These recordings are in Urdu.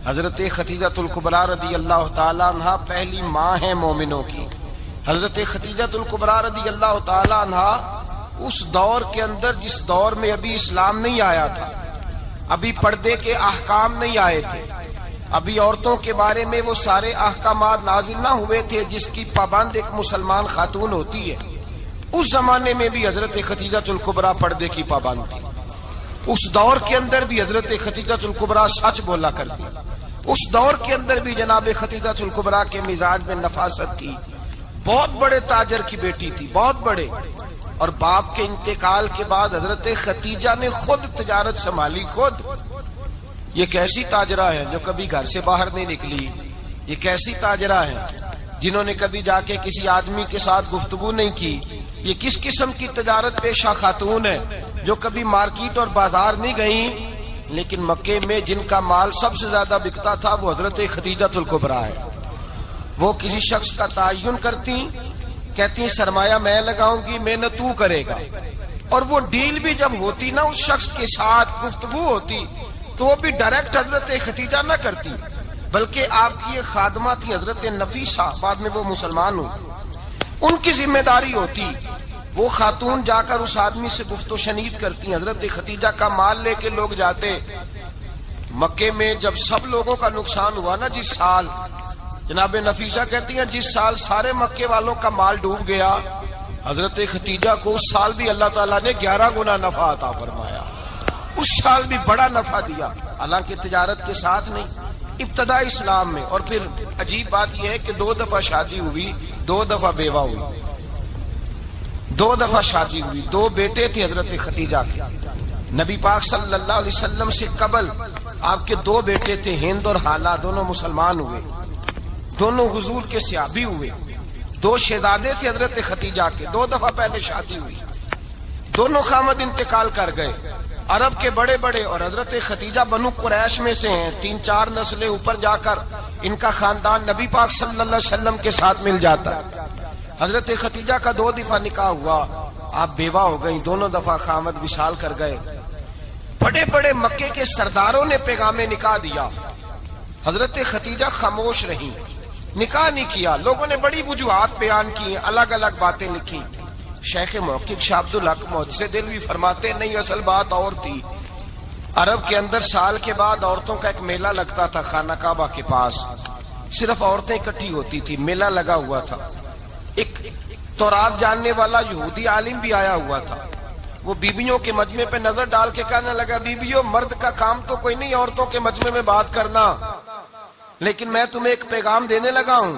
حضرت خدیجۃ الکبریٰ رضی اللہ تعالیٰ عنہ پہلی ماں ہیں مومنوں کی۔ حضرت خدیجۃ الکبریٰ رضی اللہ تعالیٰ عنہ اس دور کے اندر جس دور میں ابھی اسلام نہیں آیا تھا، ابھی پردے کے احکام نہیں آئے تھے، ابھی عورتوں کے بارے میں وہ سارے احکامات نازل نہ ہوئے تھے جس کی پابند ایک مسلمان خاتون ہوتی ہے، اس زمانے میں بھی حضرت خدیجۃ الکبریٰ پردے کی پابند تھی۔ اس دور کے اندر بھی حضرت خدیجۃ الکبریٰ سچ بولا کرتی، اس دور کے اندر بھی جناب خدیجۃ الکبریٰ کے مزاج میں نفاست تھی۔ بہت بڑے تاجر کی بیٹی تھی، بہت بڑے، اور باپ کے انتقال کے بعد حضرت خدیجہ نے خود تجارت سنبھالی، خود۔ یہ کیسی تاجرہ ہے جو کبھی گھر سے باہر نہیں نکلی، یہ کیسی تاجرہ ہے جنہوں نے کبھی جا کے کسی آدمی کے ساتھ گفتگو نہیں کی، یہ کس قسم کی تجارت پیشہ خاتون ہے جو کبھی مارکیٹ اور بازار نہیں گئیں، لیکن مکے میں جن کا مال سب سے زیادہ بکتا تھا وہ حضرت خدیجۃ الکبریٰ ہے۔ وہ کسی شخص کا تعین کرتی، کہتی سرمایہ میں لگاؤں گی، محنت تو کرے گا، اور وہ ڈیل بھی جب ہوتی نا، اس شخص کے ساتھ گفتگو ہوتی تو وہ بھی ڈائریکٹ حضرت خدیجہ نہ کرتی، بلکہ آپ کی ایک خادمہ تھی حضرت نفیسہ، بعد میں وہ مسلمان ہوئی، ان کی ذمہ داری ہوتی، وہ خاتون جا کر اس آدمی سے گفت و شنید کرتی۔ حضرت خدیجہ کا مال لے کے لوگ جاتے مکے میں، جب سب لوگوں کا نقصان ہوا نا جس سال، جناب نفیسہ کہتی ہیں جس سال سارے مکے والوں کا مال ڈوب گیا، حضرت خدیجہ کو اس سال بھی اللہ تعالیٰ نے 11 گنا نفع عطا فرمایا، اس سال بھی بڑا نفع دیا، حالانکہ تجارت کے ساتھ نہیں، ابتدا اسلام میں۔ اور پھر عجیب بات یہ ہے کہ 2 دفعہ شادی ہوئی، 2 دفعہ بیوہ ہوئی، 2 دفعہ شادی ہوئی، 2 بیٹے تھے حضرت خدیجہ کے۔ نبی پاک صلی اللہ علیہ وسلم سے قبل آپ کے 2 بیٹے تھے، ہند اور حالہ، دونوں مسلمان ہوئے، دونوں حضور کے صحابی ہوئے۔ 2 شہزادے تھے حضرت خدیجہ کے، 2 دفعہ پہلے شادی ہوئی، دونوں خامد انتقال کر گئے، عرب کے بڑے بڑے، اور حضرت خدیجہ بنو قریش میں سے ہیں، 3-4 نسلیں اوپر جا کر ان کا خاندان نبی پاک صلی اللہ علیہ وسلم کے ساتھ مل جاتا ہے۔ حضرت خدیجہ کا 2 دفعہ نکاح ہوا، آپ بیوہ ہو گئیں، دونوں دفعہ خامد وصال کر گئے۔ بڑے بڑے مکے کے سرداروں نے پیغام نکاح دیا، حضرت خدیجہ خاموش رہی، نکاح نہیں کیا۔ لوگوں نے بڑی وجوہات بیان کی، الگ الگ باتیں لکھی۔ شیخ محقق شاہ عبدالحق محدث دہلوی فرماتے نہیں، اصل بات اور تھی۔ عرب کے اندر سال کے بعد عورتوں کا ایک میلہ لگتا تھا خانہ کعبہ کے پاس، صرف عورتیں اکٹھی ہوتی تھی، میلہ لگا ہوا تھا۔ ایک تورات جاننے والا یہودی عالم بھی آیا ہوا تھا، وہ بیویوں کے مجمع پہ نظر ڈال کے کہنے لگا، بیویوں مرد کا کام تو کوئی نہیں عورتوں کے مجمع میں بات کرنا، لیکن میں تمہیں ایک پیغام دینے لگا ہوں،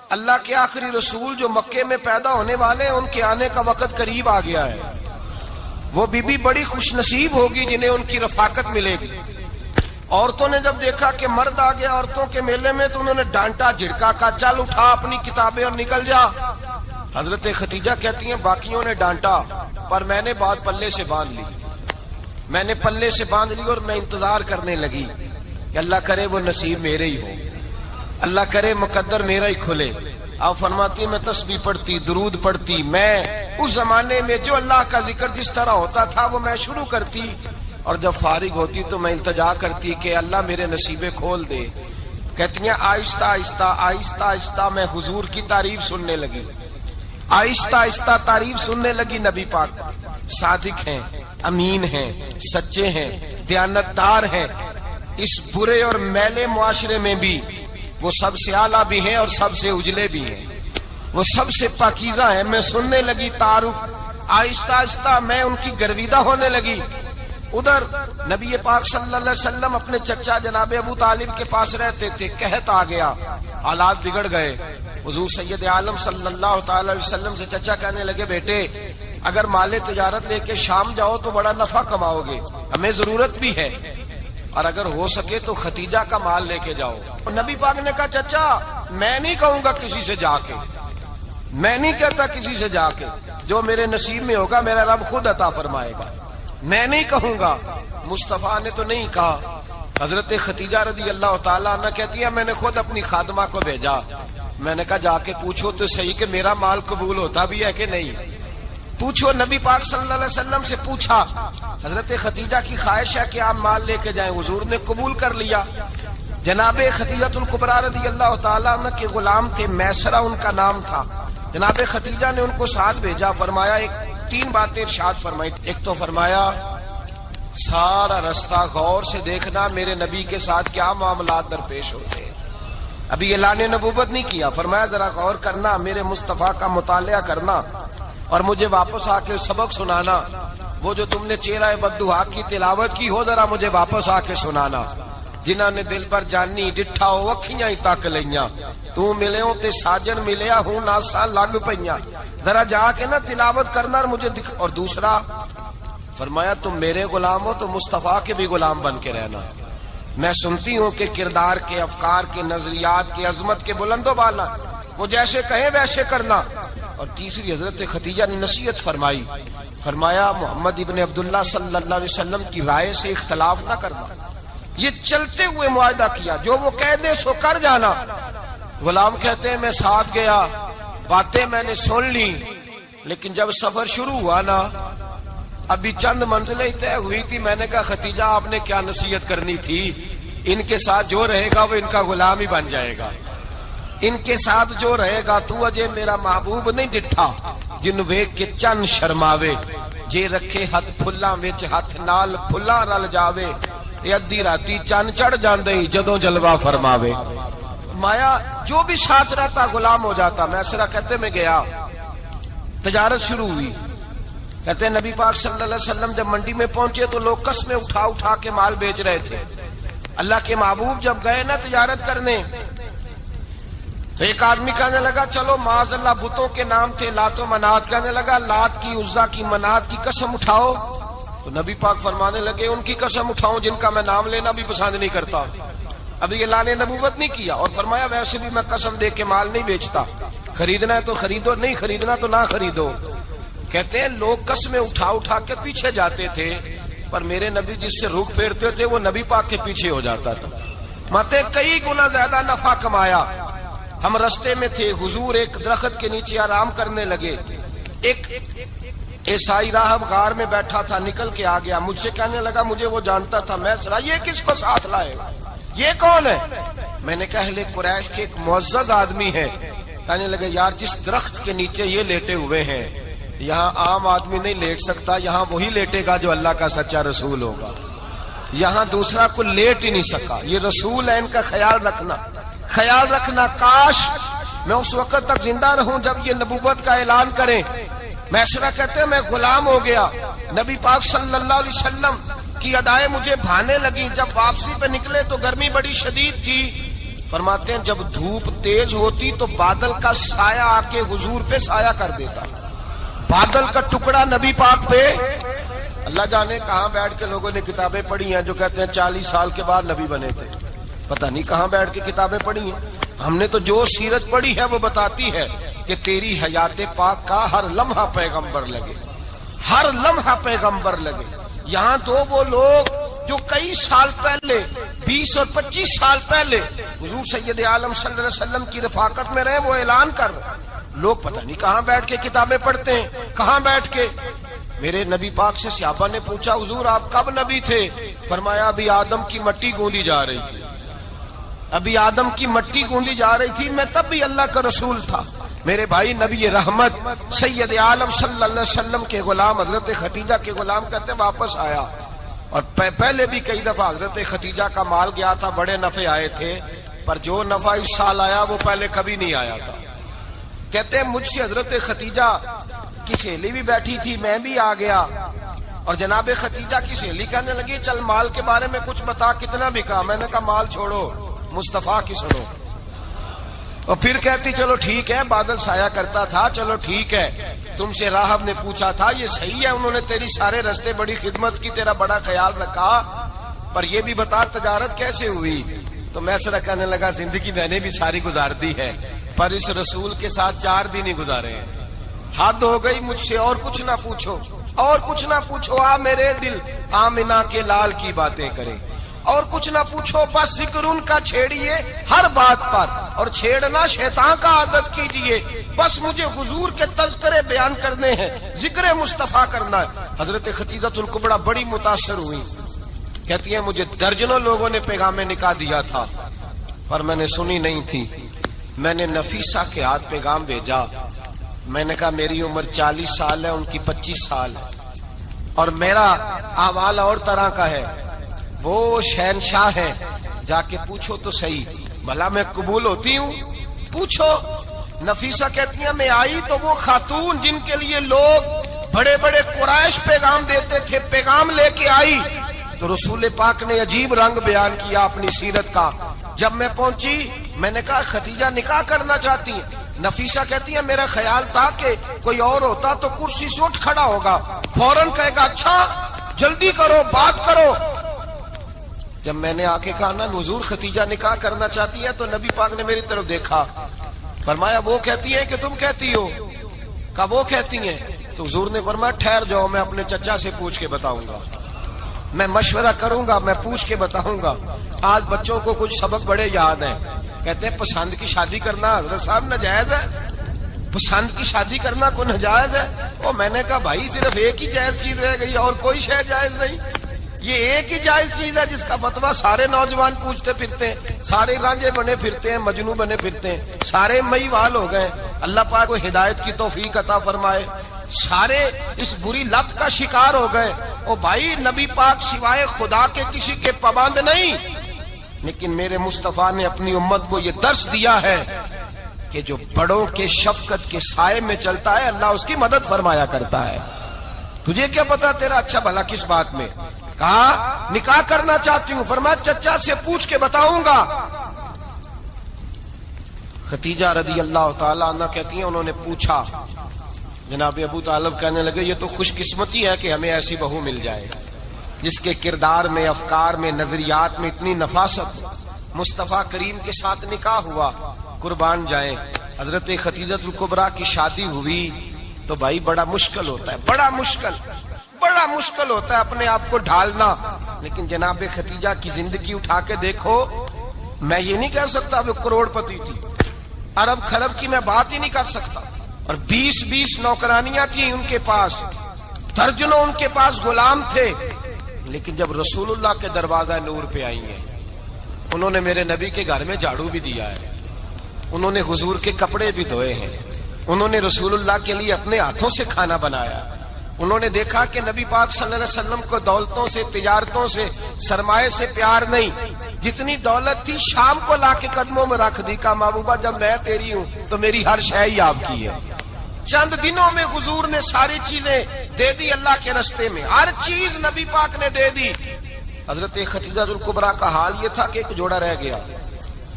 اللہ کے آخری رسول جو مکے میں پیدا ہونے والے ہیں ان کے آنے کا وقت قریب آ گیا ہے۔ وہ بیوی بڑی خوش نصیب ہوگی جنہیں ان کی رفاقت ملے گی۔ عورتوں نے جب دیکھا کہ مرد آ گیا عورتوں کے میلے میں تو انہوں نے ڈانٹا جھڑکا، کہا چل اٹھا اپنی کتابیں اور نکل جا۔ حضرت خدیجہ کہتی ہیں باقیوں نے ڈانٹا پر میں نے بات پلے سے باندھ لی، میں نے پلے سے باندھ لی، اور میں انتظار کرنے لگی کہ اللہ کرے وہ نصیب میرے ہی ہو، اللہ کرے مقدر میرا ہی کھلے۔ آپ فرماتی میں تسبیح پڑھتی، درود پڑھتی، میں اس زمانے میں جو اللہ کا ذکر جس طرح ہوتا تھا وہ میں شروع کرتی، اور جب فارغ ہوتی تو میں التجا کرتی کہ اللہ میرے نصیبے کھول دے۔ کہتی ہیں آہستہ آہستہ آہستہ آہستہ میں حضور کی تعریف سننے لگی، آہستہ آہستہ تعریف سننے لگی۔ نبی پاک صادق ہیں، امین ہیں، سچے ہیں، دیانتدار ہیں، اس برے اور میلے معاشرے میں بھی وہ سب سے اعلیٰ بھی ہیں اور سب سے اجلے بھی ہیں، وہ سب سے پاکیزہ ہیں۔ میں سننے لگی تعارف، آہستہ آہستہ میں ان کی گرویدہ ہونے لگی۔ ادھر نبی پاک صلی اللہ علیہ وسلم اپنے چچا جناب ابو طالب کے پاس رہتے تھے، قحط آ گیا، حالات بگڑ گئے۔ حضور سید عالم صلی اللہ تعالی علیہ وسلم سے چچا کہنے لگے بیٹے اگر مال تجارت لے کے شام جاؤ تو بڑا نفع کماؤ گے، ہمیں ضرورت بھی ہے، اور اگر ہو سکے تو خدیجہ کا مال لے کے جاؤ۔ نبی پاک نے کہا چچا میں نہیں کہوں گا کسی سے جا کے، میں نہیں کہتا کسی سے جا کے، جو میرے نصیب میں ہوگا میرا رب خود عطا فرمائے گا، میں نہیں کہوں گا۔ مصطفیٰ نے تو نہیں کہا۔ حضرت خدیجہ رضی اللہ تعالیٰ عنہ کہتی ہے میں نے خود اپنی خادمہ کو بھیجا، میں نے کہا جا کے پوچھو تو صحیح کہ میرا مال قبول ہوتا بھی ہے کہ نہیں، پوچھو۔ نبی پاک صلی اللہ علیہ وسلم سے پوچھا، حضرت خدیجہ کی خواہش ہے کہ آپ مال لے کے جائیں، حضور نے قبول کر لیا۔ جناب خدیجہ الکبریٰ رضی اللہ تعالیٰ عنہ کے غلام تھے، میسرہ ان کا نام تھا۔ جناب خدیجہ نے ان کو ساتھ بھیجا، فرمایا تین باتیں ارشاد فرمائی۔ ایک تو فرمایا سارا رستہ غور سے دیکھنا میرے نبی کے ساتھ کیا معاملات درپیش ہوتے ہیں۔ ابھی اعلان نبوت نہیں کیا، فرمایا ذرا غور کرنا، میرے مصطفیٰ کا مطالعہ کرنا اور مجھے واپس آ کے سبق سنانا۔ وہ جو تم نے چہرہ بددعا کی تلاوت کی ہو، ذرا مجھے واپس آ کے سنانا۔ جنہاں نے دل پر جانی ڈٹھا ہو اکھیاں ہی تک لیاں، تو ملے ہوں تے ساجن ملیا ہوں ناساں لگ پئیاں، ذرا جا کے نا تلاوت کرنا اور مجھے دکھ۔ اور دوسرا فرمایا تم میرے غلام ہو تو مصطفیٰ کے بھی غلام بن کے رہنا۔ میں سنتی ہوں کہ کردار کے، افکار کے، نظریات کے، عظمت کے بلند و بالا، وہ جیسے کہیں ویسے کرنا۔ اور تیسری حضرت خدیجہ نے نصیحت فرمائی، فرمایا محمد ابن عبداللہ صلی اللہ علیہ وسلم کی رائے سے اختلاف نہ کرنا۔ یہ چلتے ہوئے معاہدہ کیا، جو وہ کہہ دے سو کر جانا۔ غلام کہتے ہیں میں ساتھ گیا، باتیں میں نے سن لی، لیکن جب سفر شروع ہوا نا، ابھی چند منزلیں طے ہوئی تھی، میں نے کہا خدیجہ آپ نے کیا نصیحت کرنی تھی، ان کے ساتھ جو رہے گا وہ ان کا غلام ہی بن جائے گا، ان کے ساتھ جو رہے گا۔ تو اجے میرا محبوب نہیں ڈٹھا جن ویکھ کے چن شرماوے، جے رکھے ہاتھ پھلاں وچ ہاتھ نال پھلاں رل جاوے، اے ادھی راتی چن چڑھ جاندے جدوں جلوہ فرماوے۔ مایا جو بھی ساتھ رہتا غلام ہو جاتا۔ میسرہ کہتے میں گیا، تجارت شروع ہوئی۔ کہتے ہیں نبی پاک صلی اللہ علیہ وسلم جب منڈی میں پہنچے تو لوگ قسمیں اٹھا اٹھا کے مال بیچ رہے تھے۔ اللہ کے محبوب جب گئے نا تجارت کرنے تو ایک آدمی کہنے لگا چلو معاذ اللہ بتوں کے نام تھے لات و منات، کہنے لگا لات کی، عزا کی، منات کی قسم اٹھاؤ۔ تو نبی پاک فرمانے لگے ان کی قسم اٹھاؤں جن کا میں نام لینا بھی پسند نہیں کرتا۔ ابھی اعلان نبوت نہیں کیا، اور فرمایا ویسے بھی میں قسم دے کے مال نہیں بیچتا، خریدنا ہے تو خریدو، نہیں خریدنا تو نہ خریدو۔ کہتے ہیں لوگ قسمیں اٹھا اٹھا کے پیچھے جاتے تھے، پر میرے نبی جس سے رخ پھیرتے تھے وہ نبی پاک کے پیچھے ہو جاتا تھا۔ ماتے کئی گنا زیادہ نفع کمایا۔ ہم رستے میں تھے، حضور ایک درخت کے نیچے آرام کرنے لگے، ایک عیسائی راہب غار میں بیٹھا تھا، نکل کے آ گیا، مجھ سے کہنے لگا مجھے وہ جانتا تھا، میں سنا یہ کس کو ساتھ لائے، یہ کون ہے؟ میں نے کہا اہل قریش کے ایک معزز آدمی ہے۔ کہنے لگے یار جس درخت کے نیچے یہ لیٹے ہوئے ہیں یہاں عام آدمی نہیں لیٹ سکتا، یہاں وہی لیٹے گا جو اللہ کا سچا رسول ہوگا، یہاں دوسرا کو لیٹ ہی نہیں سکا، یہ رسول ہے، ان کا خیال رکھنا، خیال رکھنا۔ کاش میں اس وقت تک زندہ رہوں جب یہ نبوت کا اعلان کریں۔ میسرہ کہتے ہیں میں غلام ہو گیا، نبی پاک صلی اللہ علیہ وسلم کی ادائیں مجھے بھانے لگی۔ جب واپسی پہ نکلے تو گرمی بڑی شدید تھی، فرماتے ہیں جب دھوپ تیز ہوتی تو بادل کا سایہ آ کے حضور پہ سایہ کر دیتا، بادل کا ٹکڑا نبی پاک پہ۔ اللہ جانے کہاں بیٹھ کے لوگوں نے کتابیں پڑھی ہیں جو کہتے ہیں 40 سال کے بعد نبی بنے تھے، پتہ نہیں کہاں بیٹھ کے کتابیں پڑھی ہیں۔ ہم نے تو جو سیرت پڑھی ہے وہ بتاتی ہے کہ تیری حیات پاک کا ہر لمحہ پیغمبر لگے، ہر لمحہ پیغمبر لگے۔ یہاں تو وہ لوگ جو کئی سال پہلے 20 اور 25 سال پہلے حضور سید عالم صلی اللہ علیہ وسلم کی رفاقت میں رہے، وہ اعلان کر رہے، لوگ پتہ نہیں کہاں بیٹھ کے کتابیں پڑھتے ہیں، کہاں بیٹھ کے۔ میرے نبی پاک سے صحابہ نے پوچھا حضور آپ کب نبی تھے؟ فرمایا ابھی آدم کی مٹی گوندی جا رہی تھی، ابھی آدم کی مٹی گوندی جا رہی تھی، میں تب بھی اللہ کا رسول تھا۔ میرے بھائی نبی رحمت سید عالم صلی اللہ علیہ وسلم کے غلام حضرت خدیجہ کے غلام کہتے ہیں واپس آیا، اور پہلے بھی کئی دفعہ حضرت خدیجہ کا مال گیا تھا، بڑے نفع آئے تھے، پر جو نفع اس سال آیا وہ پہلے کبھی نہیں آیا تھا۔ کہتے ہیں مجھ سے حضرت خدیجہ کی سہیلی بھی بیٹھی تھی، میں بھی آ گیا، اور جناب خدیجہ کی سہیلی کہنے لگی چل مال کے بارے میں کچھ بتا، کتنا بکا؟ میں نے کہا مال چھوڑو، مصطفیٰ کی سنو۔ اور پھر کہتی چلو ٹھیک ہے، بادل سایہ کرتا تھا، چلو ٹھیک ہے، تم سے راہب نے پوچھا تھا، یہ صحیح ہے، انہوں نے تیری سارے رستے بڑی خدمت کی، تیرا بڑا خیال رکھا، پر یہ بھی بتا تجارت کیسے ہوئی؟ تو میں سر کہنے لگا زندگی میں نے بھی ساری گزار دی ہے، پر اس رسول کے ساتھ 4 دن ہی گزارے ہیں، حد ہو گئی مجھ سے، اور کچھ نہ پوچھو، اور کچھ نہ پوچھو، آ میرے دل آمنہ کے لال کی باتیں کریں، اور کچھ نہ پوچھو، بس ذکر ان کا چھیڑیے ہر بات پر، اور چھیڑنا شیطان کا عادت کیجئے، بس مجھے حضور کے تذکرے بیان کرنے ہیں، ذکر مصطفیٰ کرنا ہے۔ حضرت خدیجہ الکبریٰ بڑی متاثر ہوئی، کہتی ہیں مجھے درجنوں لوگوں نے پیغام نکاح دیا تھا، پر میں نے سنی نہیں تھی. میں نے نفیسہ کے ہاتھ پیغام بھیجا. میں نے کہا میری عمر 40 سال ہے, ان کی 25 سال ہے, اور میرا احوال اور طرح کا ہے. وہ شہنشاہ ہے, جا کے پوچھو تو صحیح, بھلا میں قبول ہوتی ہوں؟ پوچھو. نفیسہ کہتی ہیں میں آئی تو وہ خاتون جن کے لیے لوگ بڑے بڑے قریش پیغام دیتے تھے, پیغام لے کے آئی. تو رسول پاک نے عجیب رنگ بیان کیا اپنی سیرت کا. جب میں پہنچی, میں نے کہا ختیجہ نکاح کرنا چاہتی ہیں؟ نفیسہ کہتی ہے میرا خیال تھا کہ کوئی اور ہوتا تو کرسی سے اٹھ کھڑا ہوگا, فوراً کہے گا اچھا جلدی کرو بات کرو. جب میں نے آ کے کہا نا حضور ختیجہ نکاح کرنا چاہتی ہے, تو نبی پاک نے میری طرف دیکھا, فرمایا وہ کہتی ہے کہ تم کہتی ہو؟ کہا وہ کہتی ہیں. تو حضور نے فرمایا ٹھہر جاؤ, میں اپنے چچا سے پوچھ کے بتاؤں گا, میں مشورہ کروں گا, میں پوچھ کے بتاؤں گا. آج بچوں کو کچھ سبق بڑے یاد ہیں. کہتے ہیں پسند کی شادی کرنا حضرت صاحب ناجائز ہے, پسند کی شادی کرنا کوئی ناجائز ہے؟ اور میں نے کہا بھائی صرف ایک ہی جائز چیز رہ گئی, اور کوئی شے جائز نہیں. یہ ایک ہی جائز چیز ہے جس کا فتویٰ سارے نوجوان پوچھتے پھرتے ہیں, سارے رانجے بنے پھرتے ہیں, مجنوں بنے پھرتے ہیں, سارے مئی وال ہو گئے. اللہ پاک کو ہدایت کی توفیق عطا فرمائے. سارے اس بری لت کا شکار ہو گئے. او بھائی نبی پاک سوائے خدا کے کسی کے پابند نہیں, لیکن میرے مصطفیٰ نے اپنی امت کو یہ درس دیا ہے کہ جو بڑوں کے شفقت کے سائے میں چلتا ہے اللہ اس کی مدد فرمایا کرتا ہے. تجھے کیا پتا تیرا اچھا بھلا کس بات میں؟ کہا نکاح کرنا چاہتی ہوں. فرمایا چچا سے پوچھ کے بتاؤں گا. ختیجہ رضی اللہ تعالی عنہ کہتی ہیں انہوں نے پوچھا. جناب ابو طالب کہنے لگے یہ تو خوش قسمتی ہے کہ ہمیں ایسی بہو مل جائے جس کے کردار میں, افکار میں, نظریات میں اتنی نفاست. مصطفیٰ کریم کے ساتھ نکاح ہوا, قربان جائیں. حضرت ختیجۃ الکبریٰ کی شادی ہوئی تو بھائی بڑا مشکل ہوتا ہے, بڑا مشکل ہوتا ہے اپنے آپ کو ڈھالنا. لیکن جناب ختیجہ کی زندگی اٹھا کے دیکھو, میں یہ نہیں کہہ سکتا وہ کروڑ پتی تھی, ارب خرب کی میں بات ہی نہیں کر سکتا. اور 20 نوکرانیاں تھیں ان کے پاس, درجنوں ان کے پاس غلام تھے. لیکن جب رسول اللہ کے دروازہ نور پہ آئی ہیں, انہوں نے میرے نبی کے گھر میں جھاڑو بھی دیا ہے, انہوں نے حضور کے کپڑے بھی دھوئے ہیں, انہوں نے رسول اللہ کے لیے اپنے ہاتھوں سے کھانا بنایا. انہوں نے دیکھا کہ نبی پاک صلی اللہ علیہ وسلم کو دولتوں سے, تجارتوں سے, سرمایے سے پیار نہیں. جتنی دولت تھی شام کو لا کے قدموں میں رکھ دی. کہا محبوبہ جب میں تیری ہوں تو میری ہر شے ہی آپ کی ہے. چند دنوں میں حضور نے ساری چیزیں دے دی اللہ کے رستے میں, ہر چیز نبی پاک نے دے دی. حضرت ختیجہ الکبریٰ کا حال یہ تھا کہ ایک جوڑا رہ گیا,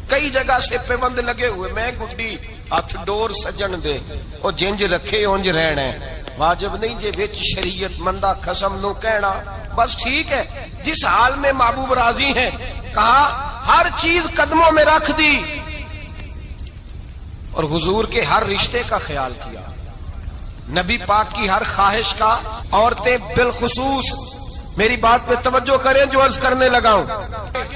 کئی جگہ سے پیوند لگے ہوئے, میں گڈی ہاتھ ڈور سجن دے او جنج رکھے اونج رہنا, واجب نہیں جے وچ شریعت مندہ قسم نو کہنا. بس ٹھیک ہے, جس حال میں محبوب راضی ہیں. کہا ہر چیز قدموں میں رکھ دی اور حضور کے ہر رشتے کا خیال کیا, نبی پاک کی ہر خواہش کا. عورتیں بالخصوص میری بات پہ توجہ کریں جو عرض کرنے لگا ہوں.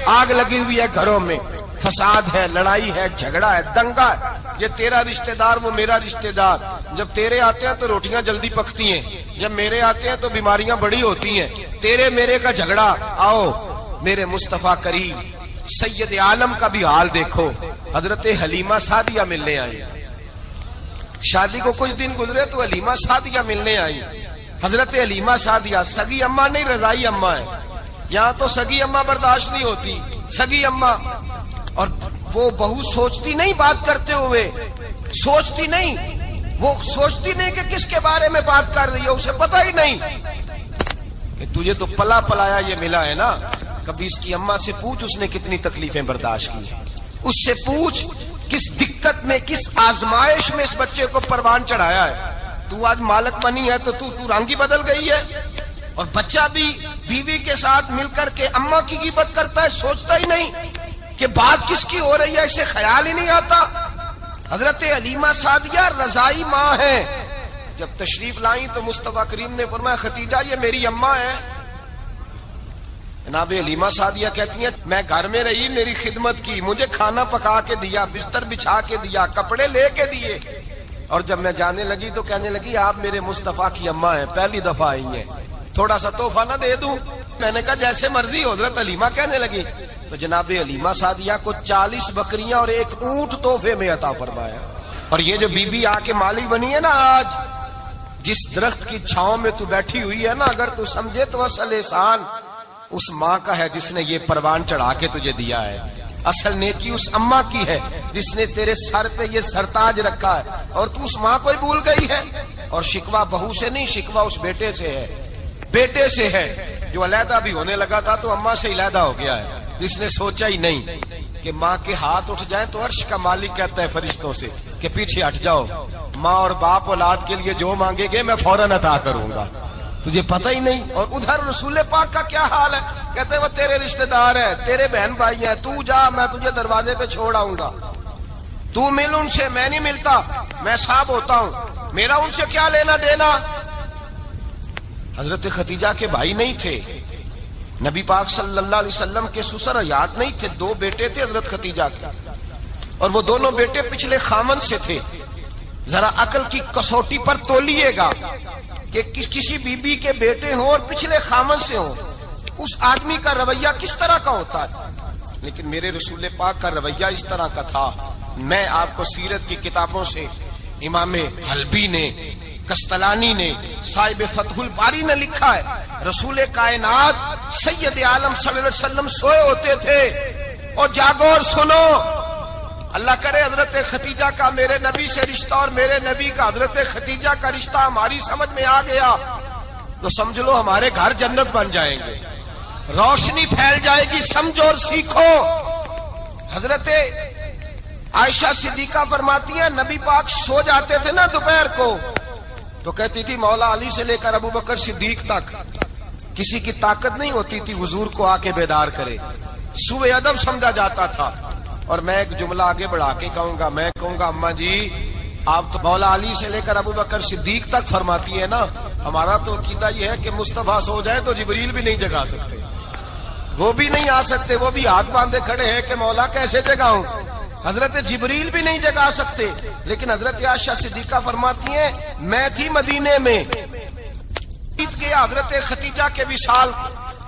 آگ لگی ہوئی ہے گھروں میں, فساد ہے, لڑائی ہے, جھگڑا ہے, دنگا ہے. یہ تیرا رشتہ دار وہ میرا رشتہ دار. جب تیرے آتے ہیں تو روٹیاں جلدی پکتی ہیں, جب میرے آتے ہیں تو بیماریاں بڑی ہوتی ہیں. تیرے میرے کا جھگڑا. آؤ میرے مصطفیٰ کریم سید عالم کا بھی حال دیکھو. حضرت حلیمہ سعدیہ ملنے آئی, شادی کو کچھ دن گزرے تو حلیمہ سعدیہ ملنے آئی. حضرت حلیمہ سعدیہ سگی اماں نہیں, رضائی اماں ہے. یہاں تو سگی اماں برداشت نہیں ہوتی, سگی اماں. اور وہ بہو سوچتی نہیں بات کرتے ہوئے, سوچتی نہیں, وہ سوچتی نہیں کہ کس کے بارے میں بات کر رہی ہے, اسے پتہ ہی نہیں کہ تجھے تو پلا پلایا یہ ملا ہے نا. کبھی اس کی اماں سے پوچھ اس نے کتنی تکلیفیں برداشت کی, اس سے پوچھ کس دقت میں, کس آزمائش میں اس بچے کو پروان چڑھایا ہے. تو آج مالک بنی ہے تو تو رنگ ہی بدل گئی ہے. اور بچہ بھی بیوی کے ساتھ مل کر کے اماں کی غیبت کرتا ہے, سوچتا ہی نہیں کہ بات کس کی ہو رہی ہے, اسے خیال ہی نہیں آتا. حضرت حلیمہ سعدیہ رضائی ماں ہے. جب تشریف لائیں تو مصطفیٰ کریم نے فرمایا ختیجہ یہ میری اماں ہے. جناب حلیمہ سعدیہ کہتی ہیں میں گھر میں رہی, میری خدمت کی, مجھے کھانا پکا کے دیا, بستر بچھا کے دیا, کپڑے لے کے دیے. اور جب میں جانے لگی تو کہنے لگی آپ میرے مصطفیٰ کی اماں ہیں, پہلی دفعہ آئی ہیں, تھوڑا سا تحفہ نہ دے دوں. میں نے کہا جیسے مرضی. حضرت حلیمہ کہنے لگی تو جناب حلیمہ سعدیہ کو 40 بکریاں اور 1 اونٹ تحفے میں عطا فرمایا. اور یہ جو بی بی آ کے مالی بنی ہے نا آج, جس درخت کی چھاؤں میں تو بیٹھی ہوئی ہے نا, اگر تو سمجھے تو اصل احسان اس ماں کا ہے جس نے یہ پروان چڑھا کے تجھے دیا ہے. اصل نیکی اس اماں کی ہے جس نے تیرے سر پہ یہ سرتاج رکھا ہے, اور تو اس ماں کو ہی بھول گئی ہے. اور شکوہ بہو سے نہیں, شکوہ اس بیٹے سے ہے, بیٹے سے ہے جو علیحدہ بھی ہونے لگا تھا تو اماں سے علیحدہ ہو گیا ہے, جس نے سوچا ہی نہیں کہ ماں کے ہاتھ اٹھ جائیں تو عرش کا مالک کہتا ہے فرشتوں سے کہ پیچھے ہٹ جاؤ, ماں اور باپ اولاد کے لیے جو مانگے گے میں فوراً عطا کروں گا, تجھے پتہ ہی نہیں. اور ادھر رسول پاک کا کیا حال ہے, کہتے ہیں وہ تیرے رشتہ دار ہیں, تیرے بہن بھائی ہیں, تو جا میں تجھے دروازے پہ چھوڑ آؤں گا, تو مل ان سے, میں نہیں ملتا, میں صاحب ہوتا ہوں, میرا ان سے کیا لینا دینا. حضرت خدیجہ کے بھائی نہیں تھے, نبی پاک صلی اللہ علیہ وسلم کے سسر حیات نہیں تھے, 2 بیٹے تھے حضرت خدیجہ کے, اور وہ دونوں بیٹے پچھلے خامن سے تھے. ذرا عقل کی کسوٹی پر تولیے گا کہ کسی بی بی کے بیٹے ہوں اور پچھلے خامن سے ہوں, اس آدمی کا رویہ کس طرح کا ہوتا ہے. لیکن میرے رسول پاک کا رویہ اس طرح کا تھا. میں آپ کو سیرت کی کتابوں سے, امام حلبی نے, کستلانی نے, صاحب فتح الباری نے لکھا ہے, رسول کائنات سید عالم صلی اللہ علیہ وسلم سوئے ہوتے تھے, اور جاگو اور سنو, اللہ کرے حضرت خدیجہ کا میرے نبی سے رشتہ اور میرے نبی کا حضرت خدیجہ کا رشتہ ہماری سمجھ میں آ گیا تو سمجھ لو ہمارے گھر جنت بن جائیں گے, روشنی پھیل جائے گی. سمجھو اور سیکھو. حضرت عائشہ صدیقہ فرماتی ہیں نبی پاک سو جاتے تھے نا دوپہر کو تو کہتی تھی مولا علی سے لے کر ابو بکر صدیق تک کسی کی طاقت نہیں ہوتی تھی حضور کو آ کے بیدار کرے, سوء ادب سمجھا جاتا تھا. اور میں ایک جملہ آگے بڑھا کے کہوں گا, میں کہوں گا اماں جی آپ تو مولا علی سے لے کر ابو بکر صدیق تک فرماتی ہے نا, ہمارا تو عقیدہ یہ ہے کہ مصطفیٰ سو جائے تو جبریل بھی نہیں جگا سکتے, وہ بھی نہیں آ سکتے, وہ بھی ہاتھ باندھے کھڑے ہیں کہ مولا کیسے جگاؤں. حضرت جبریل بھی نہیں جگا سکتے. لیکن حضرت عائشہ صدیقہ فرماتی ہیں میں تھی مدینے میں, حضرت خدیجہ کے وصال,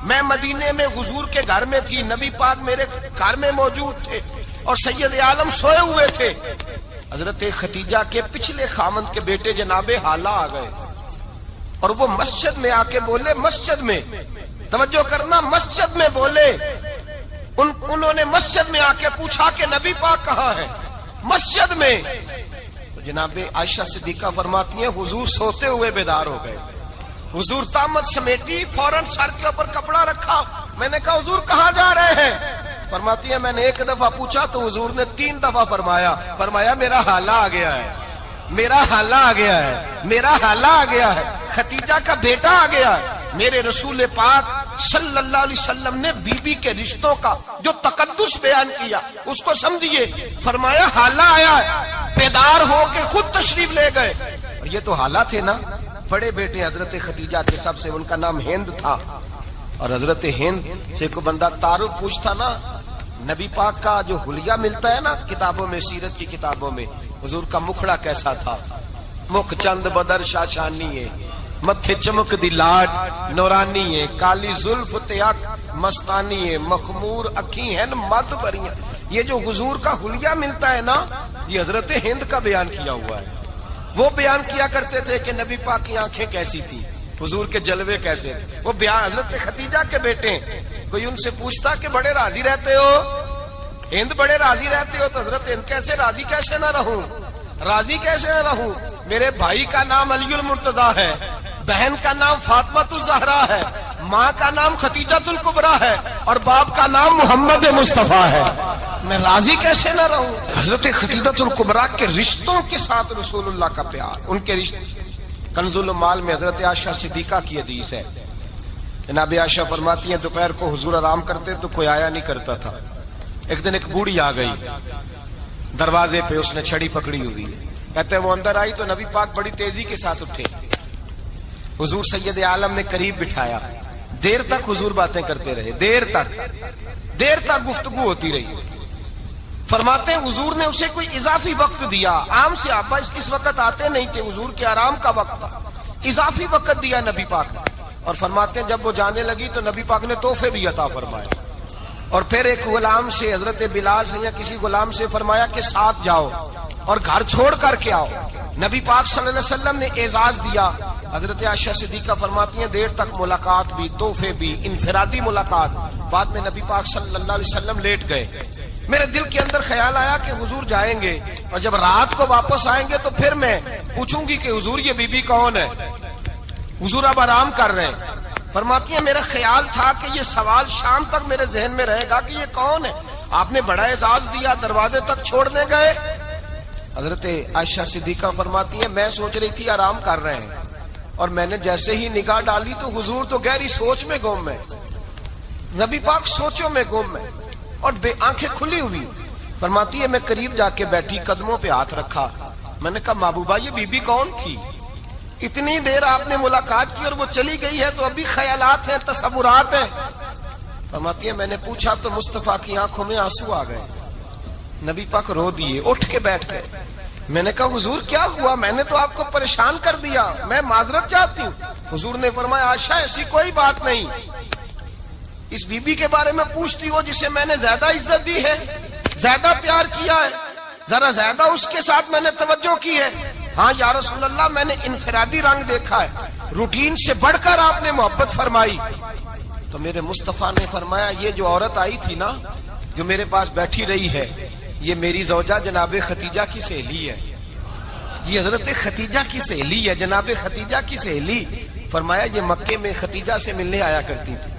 میں مدینے میں حضور کے گھر میں تھی, نبی پاک میرے گھر میں موجود تھے اور سید عالم سوئے ہوئے تھے. حضرت خدیجہ کے پچھلے خامند کے بیٹے جناب حالہ آ گئے اور وہ مسجد میں آ کے بولے, مسجد میں توجہ کرنا, مسجد میں بولے, انہوں نے مسجد میں آ کے پوچھا کہ نبی پاک کہاں ہے, مسجد میں. تو جناب عائشہ صدیقہ فرماتی ہیں حضور سوتے ہوئے بیدار ہو گئے. حضور طامت سمیٹی, فوراً سر کے اوپر کپڑا رکھا. میں نے کہا حضور کہاں جا رہے ہیں؟ فرماتی ہے میں نے 1 دفعہ پوچھا تو حضور نے 3 دفعہ فرمایا میرا حالہ آ گیا ہے, میرا حالہ آ گیا ہے, میرا حالہ آ گیا ہے, خدیجہ کا بیٹا آ گیا ہے. میرے رسول پاک صلی اللہ علیہ وسلم نے بی بی کے رشتوں کا جو تقدس بیان کیا اس کو سمجھیے. فرمایا حالہ آیا ہے, بیدار ہو کے خود تشریف لے گئے. اور یہ تو حالہ تھے نا, بڑے بیٹے حضرت خدیجہ کے, سب سے ان کا نام ہند تھا. اور حضرت ہند سے کوئی بندہ تعارف پوچھتا نا, نبی پاک کا جو حلیہ ملتا ہے نا کتابوں میں, سیرت کی کتابوں میں, حضور کا مکھڑا کیسا تھا, مکھ چند بدر شاشانی ہے, متھے چمک دی لاٹ نورانی ہے, کالی زلف تیاک مستانی ہے, مخمور اکھی ہیں مد بریاں. یہ جو حضور کا حلیہ ملتا ہے نا یہ حضرت ہند کا بیان کیا ہوا ہے. وہ بیان کیا کرتے تھے کہ نبی پاک کی آنکھیں کیسی تھی, حضور کے جلوے کیسے, وہ بیان حضرت خدیجہ کے بیٹے. کوئی ان سے پوچھتا کہ بڑے راضی رہتے ہو, ہند بڑے راضی رہتے ہو, تو حضرت ہند کیسے راضی کیسے نہ رہوں, راضی کیسے نہ رہوں. میرے بھائی کا نام علی المرتضیٰ ہے, بہن کا نام فاطمہ الزہرا ہے, ماں کا نام خدیجہ الکبریٰ ہے, اور باپ کا نام محمد مصطفیٰ ہے, میں راضی کیسے نہ رہوں. حضرت خدیجہ الکبریٰ کے رشتوں کے ساتھ رسول اللہ کا پیار, ان کے رشتے. کنز المال میں حضرت عائشہ صدیقہ کی حدیث ہے, جناب عائشہ فرماتی ہیں دوپہر کو حضور آرام کرتے تو کوئی آیا نہیں کرتا تھا. ایک دن ایک بوڑھی آ گئی دروازے پہ, اس نے چھڑی پکڑی ہوئی ہے. کہتے ہیں وہ اندر آئی تو نبی پاک بڑی تیزی کے ساتھ اٹھے, حضور سید عالم نے قریب بٹھایا, دیر تک حضور باتیں کرتے رہے, دیر تک گفتگو ہوتی رہی. فرماتے ہیں حضور نے اسے کوئی اضافی وقت دیا, عام صحابہ اس وقت آتے نہیں تھے, حضور کے آرام کا وقت تھا, اضافی وقت دیا نبی پاک. اور فرماتے ہیں جب وہ جانے لگی تو نبی پاک نے تحفے بھی عطا فرمائے، اور پھر ایک غلام سے، حضرت بلال سے یا کسی غلام سے فرمایا کہ ساتھ جاؤ اور گھر چھوڑ کر کے آؤ۔ نبی پاک صلی اللہ علیہ وسلم نے اعزاز دیا۔ حضرت عائشہ صدیقہ فرماتی ہیں دیر تک ملاقات بھی، تحفے بھی، انفرادی ملاقات۔ بعد میں نبی پاک صلی اللہ علیہ وسلم لیٹ گئے۔ میرے دل کے اندر خیال آیا کہ حضور جائیں گے اور جب رات کو واپس آئیں گے تو پھر میں پوچھوں گی کہ حضور یہ بی بی کون ہے؟ حضور اب آرام کر رہے ہیں۔ فرماتی ہیں میرا خیال تھا کہ یہ سوال شام تک میرے ذہن میں رہے گا کہ یہ کون ہے، آپ نے بڑا اعزاز دیا، دروازے تک چھوڑنے گئے۔ حضرت عائشہ صدیقہ فرماتی ہیں میں سوچ رہی تھی آرام کر رہے ہیں، اور میں نے جیسے ہی نگاہ ڈالی تو حضور تو گہری سوچ میں گم ہے، نبی پاک سوچوں میں گم ہے اور بے آنکھیں کھلی ہوئی۔ فرماتی ہے میں قریب جا کے بیٹھی، قدموں پہ ہاتھ رکھا، میں نے کہا محبوبہ یہ بی بی کون تھی؟ اتنی دیر آپ نے ملاقات کی اور وہ چلی گئی ہے تو ابھی خیالات ہیں، تصورات ہیں۔ فرماتی ہے میں نے پوچھا تو مصطفیٰ کی آنکھوں میں آنسو آ گئے، نبی پاک رو دیے، اٹھ کے بیٹھ گئے۔ میں نے کہا حضور کیا ہوا؟ میں نے تو آپ کو پریشان کر دیا، میں معذرت چاہتی ہوں۔ حضور نے فرمایا عائشہ ایسی کوئی بات نہیں، اس بی بی کے بارے میں پوچھتی ہو جسے میں نے زیادہ عزت دی ہے، زیادہ پیار کیا ہے، ذرا زیادہ اس کے ساتھ میں نے توجہ کی ہے۔ ہاں یا رسول اللہ میں نے انفرادی رنگ دیکھا ہے، روٹین سے بڑھ کر آپ نے محبت فرمائی۔ تو میرے مصطفیٰ نے فرمایا یہ جو عورت آئی تھی نا، جو میرے پاس بیٹھی رہی ہے، یہ میری زوجہ جناب ختیجہ کی سہیلی ہے، یہ حضرت ختیجہ کی سہیلی ہے، جناب ختیجہ کی سہیلی۔ فرمایا یہ مکے میں ختیجہ سے ملنے آیا کرتی تھی،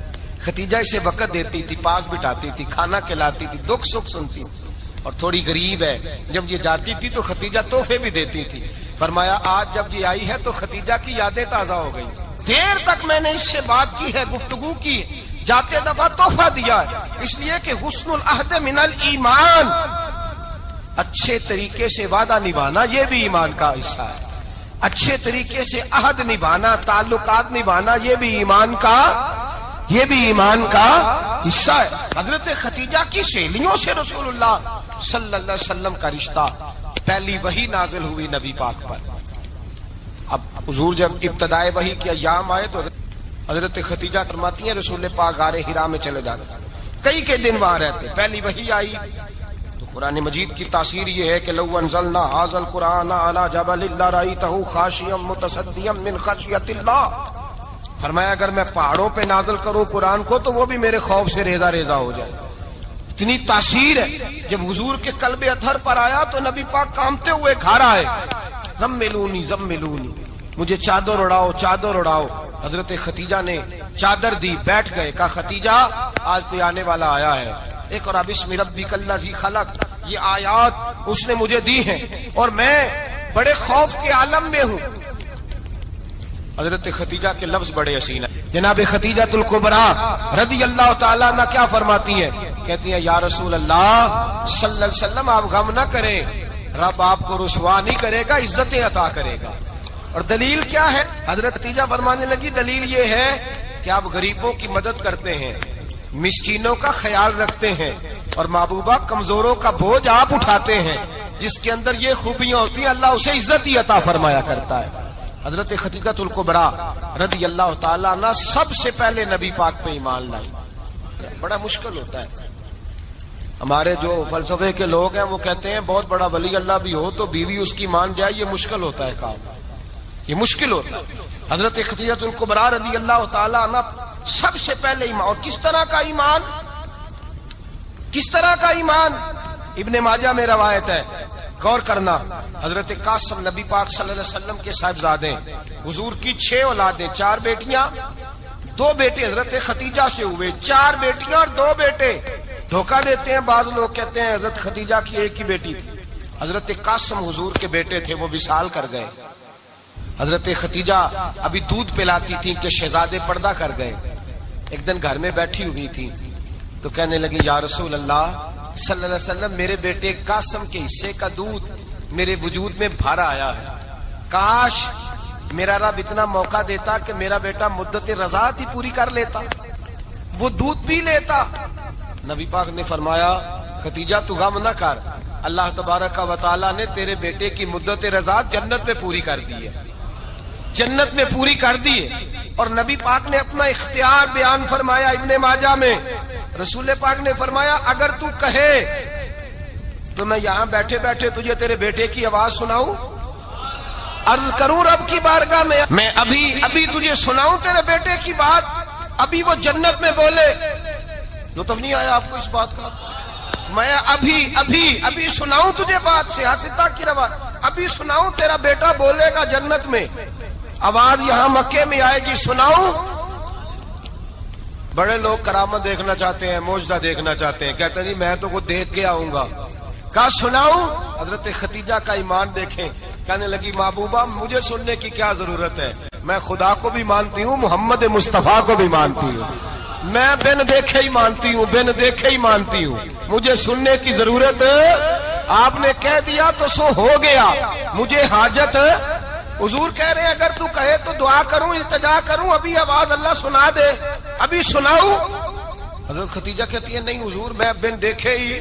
ختیجہ اسے وقت دیتی تھی، پاس بٹھاتی تھی، کھانا کھلاتی تھی، دکھ سکھ سنتی تھی، اور تھوڑی غریب ہے، جب یہ جاتی تھی تو ختیجہ تحفے بھی دیتی تھی۔ فرمایا آج جب یہ آئی ہے تو ختیجہ کی یادیں تازہ ہو گئی، دیر تک میں نے اس سے بات کی ہے، گفتگو کی، جاتے دفعہ تحفہ دیا ہے، اس لیے کہ حسن العہد من الایمان، اچھے طریقے سے وعدہ نبھانا یہ بھی ایمان کا حصہ ہے، اچھے طریقے سے عہد نبھانا، تعلقات نبھانا یہ بھی ایمان کا حصہ ہے۔ حضرت ختیجہ کی سہیلیوں سے رسول اللہ صلی اللہ علیہ وسلم کا رشتہ، پہلی وحی نازل ہوئی نبی پاک پر۔ اب حضور جب ابتدائے وحی کے ایام آئے تو حضرت ختیجہ فرماتی ہیں رسول پاک غار حرا میں چلے جاتے، کئی کے دن وہاں رہتے، پہلی وحی آئی تو قرآن مجید کی تاثیر یہ ہے کہ لو انزلنا ھذا القرآن علی جبل لرأیتہ خاشعا متصدعا من خشیۃ اللہ، فرمایا اگر میں پہاڑوں پہ نازل کروں قرآن کو تو وہ بھی میرے خوف سے ریزہ ریزہ ہو جائے، اتنی تاثیر ہے۔ جب حضور کے قلب اطہر پر آیا تو نبی پاک کانپتے ہوئے گھر آئے، زملونی زملونی، مجھے چادر اڑاؤ چادر اڑاؤ۔ حضرت ختیجہ نے چادر دی، بیٹھ گئے، کہا ختیجہ آج کوئی آنے والا آیا ہے، اقرأ بسم ربک الذی خلق، یہ آیات اس نے مجھے دی ہیں اور میں بڑے خوف کے عالم میں ہوں۔ حضرت ختیجہ کے لفظ بڑے حسین ہیں۔ جناب ختیجہ الکبریٰ رضی اللہ تعالیٰ عنہ کیا فرماتی ہیں؟ کہتی ہیں یا رسول اللہ صلی اللہ علیہ وسلم آپ غم نہ کریں، رب آپ کو رسوا نہیں کرے گا، عزتیں عطا کرے گا۔ اور دلیل کیا ہے؟ حضرت ختیجہ فرمانے لگی دلیل یہ ہے کہ آپ غریبوں کی مدد کرتے ہیں، مسکینوں کا خیال رکھتے ہیں، اور محبوبہ کمزوروں کا بوجھ آپ اٹھاتے ہیں، جس کے اندر یہ خوبیاں ہوتی ہیں اللہ اسے عزت ہی عطا فرمایا کرتا ہے۔ حضرت ختیجہ الکبریٰ رضی اللہ تعالیٰ عنہ سب سے پہلے نبی پاک پہ ایمان لائی۔ بڑا مشکل ہوتا ہے، ہمارے جو فلسفے کے لوگ ہیں وہ کہتے ہیں بہت بڑا ولی اللہ بھی ہو تو بیوی اس کی مان جائے، یہ مشکل ہوتا ہے کام، یہ مشکل ہوتا ہے۔ حضرت ختیجہ الکبریٰ رضی اللہ تعالیٰ عنہ سب سے پہلے ایمان، اور کس طرح کا ایمان؟ کس طرح کا ایمان؟ ابن ماجہ میں روایت ہے، غور کرنا، حضرت قاسم نبی پاک صلی اللہ علیہ وسلم کے صاحبزادے، حضور کی 6 اولادیں، 4 بیٹیاں 2 بیٹے حضرت ختیجہ سے ہوئے، 4 بیٹیاں اور 2 بیٹے۔ دھوکہ دیتے ہیں بعض لوگ، کہتے ہیں حضرت ختیجہ کی ایک ہی بیٹی تھی، حضرت قاسم حضور کے بیٹے تھے، وہ وصال کر گئے۔ حضرت ختیجہ ابھی دودھ پلاتی تھی کہ شہزادے پردہ کر گئے۔ ایک دن گھر میں بیٹھی ہوئی تھی تو کہنے لگی یا رسول اللہ صلی اللہ علیہ وسلم میرے بیٹے قاسم کے حصے کا دودھ میرے وجود میں بھرا آیا ہے، کاش میرا رب اتنا موقع دیتا کہ میرا بیٹا مدت رضاعت ہی پوری کر لیتا، وہ دودھ پی لیتا۔ نبی پاک نے فرمایا ختیجہ تو غم نہ کر، اللہ تبارک و تعالیٰ نے تیرے بیٹے کی مدت رضاعت جنت میں پوری کر دی ہے، جنت میں پوری کر دی ہے۔ اور نبی پاک نے اپنا اختیار بیان فرمایا ابن ماجہ میں. رسول پاک نے فرمایا اگر تو کہے تو میں یہاں بیٹھے بیٹھے تجھے تیرے بیٹے کی آواز سناؤں, عرض کروں رب کی بارگاہ میں ابھی تجھے سناؤں تیرے بیٹے کی بات, ابھی وہ جنت میں بولے. لطف نہیں آیا آپ کو اس بات کا؟ میں ابھی سناؤں تجھے بات, سیاستہ کی روایت, ابھی سناؤں تیرا بیٹا بولے گا جنت میں, آواز یہاں مکے میں آئے گی, سناؤں. بڑے لوگ کرامت دیکھنا چاہتے ہیں, معجزہ دیکھنا چاہتے ہیں, کہتے ہیں جی میں تو وہ دیکھ کے آؤں گا. کہا سناؤں. حضرت خدیجہ کا ایمان دیکھیں, کہنے لگی محبوبہ مجھے سننے کی کیا ضرورت ہے, میں خدا کو بھی مانتی ہوں, محمد مصطفیٰ کو بھی مانتی ہوں, میں بن دیکھے ہی مانتی ہوں, مجھے سننے کی ضرورت آپ نے کہہ دیا تو سو ہو گیا, مجھے حاجت. حضور کہہ رہے ہیں اگر تو کہے تو دعا کروں, التجا کروں, ابھی آواز اللہ سنا دے, ابھی سناؤں. حضرت خدیجہ کہتی ہے نہیں حضور میں بن دیکھے ہی,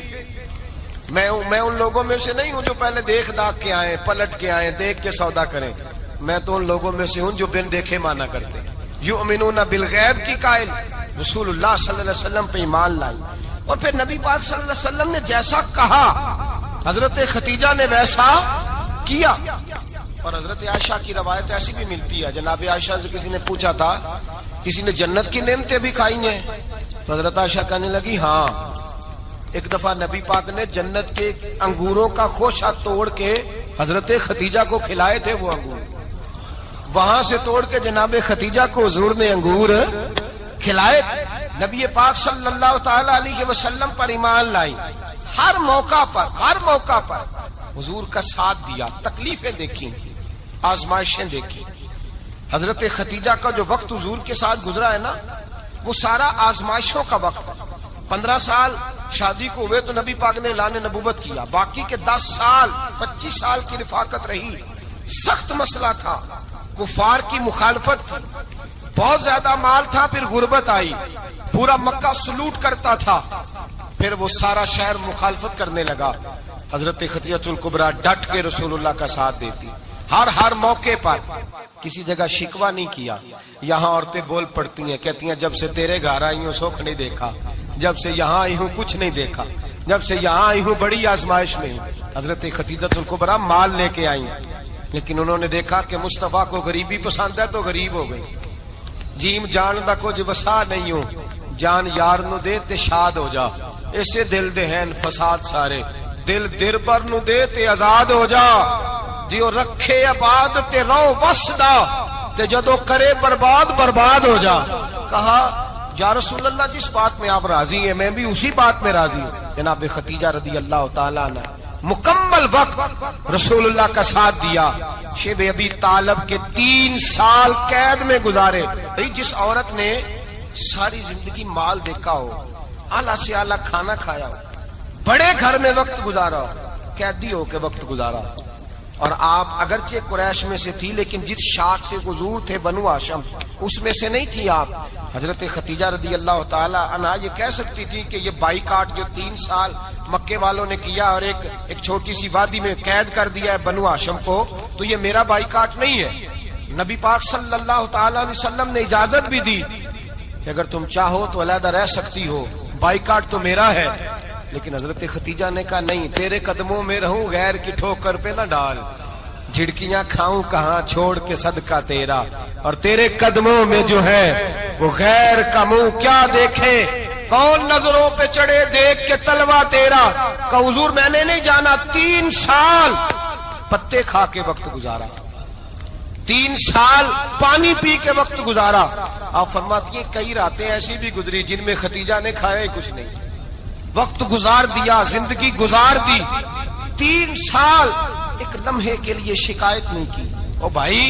میں ان لوگوں میں سے نہیں ہوں جو پہلے دیکھ داکھ کے آئے, پلٹ کے آئے, دیکھ کے سودا کریں, میں تو ان لوگوں میں سے ہوں جو بن دیکھے مانا کرتے. یؤمنون بالغیب کی قائل رسول اللہ صلی اللہ علیہ وسلم پہ ایمان لائی. اور پھر نبی پاک صلی اللہ علیہ وسلم نے جیسا کہا حضرت خدیجہ نے ویسا کیا. اور حضرت عائشہ کی روایت ایسی بھی ملتی ہے, جناب عائشہ سے کسی نے پوچھا تھا کسی نے جنت کی نعمتیں بھی کھائی ہیں, تو حضرت عائشہ کہنے لگی ہاں, ایک دفعہ نبی پاک نے جنت کے انگوروں کا خوشہ توڑ کے حضرت خدیجہ کو کھلائے تھے. وہ انگور وہاں سے توڑ کے جناب خدیجہ کو حضور نے انگور کھلائے. نبی پاک صلی اللہ تعالی علیہ وسلم پر ایمان لائی, ہر موقع پر حضور کا ساتھ دیا, تکلیفیں دیکھی, آزمائشیں دیکھی. حضرت خدیجہ کا جو وقت حضور کے ساتھ گزرا ہے نا, وہ سارا آزمائشوں کا وقت ہے. 15 سال شادی کو ہوئے تو نبی پاک نے اعلان نبوت کیا, باقی کے 10 سال 25 سال کی رفاقت رہی. سخت مسئلہ تھا, کفار کی مخالفت تھی, بہت زیادہ مال تھا, پھر غربت آئی, پورا مکہ سلوٹ کرتا تھا, پھر وہ سارا شہر مخالفت کرنے لگا. حضرت خدیجہ الکبریٰ ڈٹ کے رسول اللہ کا ساتھ دیتی, ہر موقع پر کسی جگہ شکوہ نہیں کیا. یہاں عورتیں بول پڑتی ہیں, کہتی ہیں جب سے تیرے گھر آئی ہوں سکھ نہیں دیکھا, جب سے یہاں آئی ہوں کچھ نہیں دیکھا, جب سے یہاں آئی ہوں بڑی آزمائش میں ہوں. حضرت خدیجہ الکبریٰ مال لے کے آئی, لیکن انہوں نے دیکھا کہ مصطفیٰ کو غریبی پسند ہے تو غریب ہو گئی. جیم جان دا کچھ وسا نہیں ہوں, جان یار نو دے تے شاد ہو جا, اسے دل دے ہیں فساد سارے, دل دربر نو دے تے آزاد ہو جا, جیو رکھے آباد تے رو وسدا, تے جدو کرے برباد ہو جا. کہا یا رسول اللہ جس بات میں آپ راضی ہیں میں بھی اسی بات میں راضی ہوں. جناب خدیجہ رضی اللہ تعالیٰ عنہ مکمل وقت رسول اللہ کا ساتھ دیا. شیب ابی طالب کے 3 سال قید میں گزارے. جس عورت نے ساری زندگی مال دیکھا ہو, اعلیٰ سے اعلیٰ کھانا کھایا ہو, بڑے گھر میں وقت گزارا ہو, قیدی ہو کے وقت گزارا, اور آپ اگرچہ قریش میں سے تھی لیکن جس شاخ سے حضور تھے بنو ہاشم اس میں سے نہیں تھی آپ. حضرت خدیجہ رضی اللہ تعالی عنہا یہ کہہ سکتی تھی کہ یہ بائیکاٹ جو 3 سال مکے والوں نے کیا اور ایک چھوٹی سی وادی میں قید کر دیا ہے بنو ہاشم کو, تو یہ میرا بائیکاٹ نہیں ہے. نبی پاک صلی اللہ تعالی علیہ وسلم نے اجازت بھی دی کہ اگر تم چاہو تو علیحدہ رہ سکتی ہو, بائیکاٹ تو میرا ہے. لیکن حضرت خدیجہ نے کہا نہیں, تیرے قدموں میں رہوں, غیر کی ٹھوکر پہ نہ ڈال, جھڑکیاں کھاؤں کہاں چھوڑ کے صدقہ تیرا, اور تیرے قدموں میں جو ہے وہ غیر کا منہ کیا دیکھے, کون نظروں پہ چڑھے دیکھ کے تلوا تیرا. کہ حضور میں نے نہیں جانا, 3 سال پتے کھا کے وقت گزارا, 3 سال پانی پی کے وقت گزارا. آپ فرماتی ہیں کئی راتیں ایسی بھی گزری جن میں خدیجہ نے کھایا ہی کچھ نہیں, وقت گزار دیا, زندگی گزار دی. 3 سال ایک لمحے کے لیے شکایت نہیں کی. او بھائی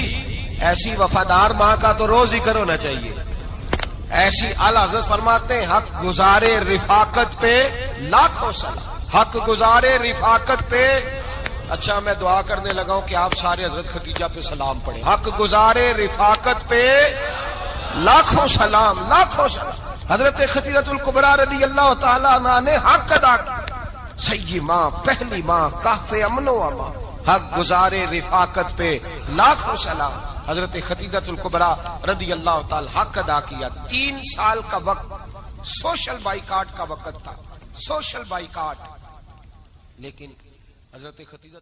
ایسی وفادار ماں کا تو روز ذکر ہونا چاہیے. ایسی اعلیٰ حضرت فرماتے ہیں حق گزارے رفاقت پہ لاکھوں سلام, حق گزارے رفاقت پہ. اچھا میں دعا کرنے لگا ہوں کہ آپ سارے حضرت خدیجہ پہ سلام پڑھیں. حق گزارے رفاقت پہ لاکھوں سلام, لاکھوں سلام. حضرت خدیجہ الکبریٰ رضی اللہ تعالیٰ عنہ نے حق ادا کیا. سیدی ماں, پہلی ماں, کہف امن و امان, حق گزارے رفاقت پہ لاکھوں سلام. حضرت خدیجہ الکبریٰ رضی اللہ تعالی حق ادا کیا. 3 سال کا وقت سوشل بائیکاٹ کا وقت تھا, سوشل بائیکاٹ. لیکن حضرت خدیجہ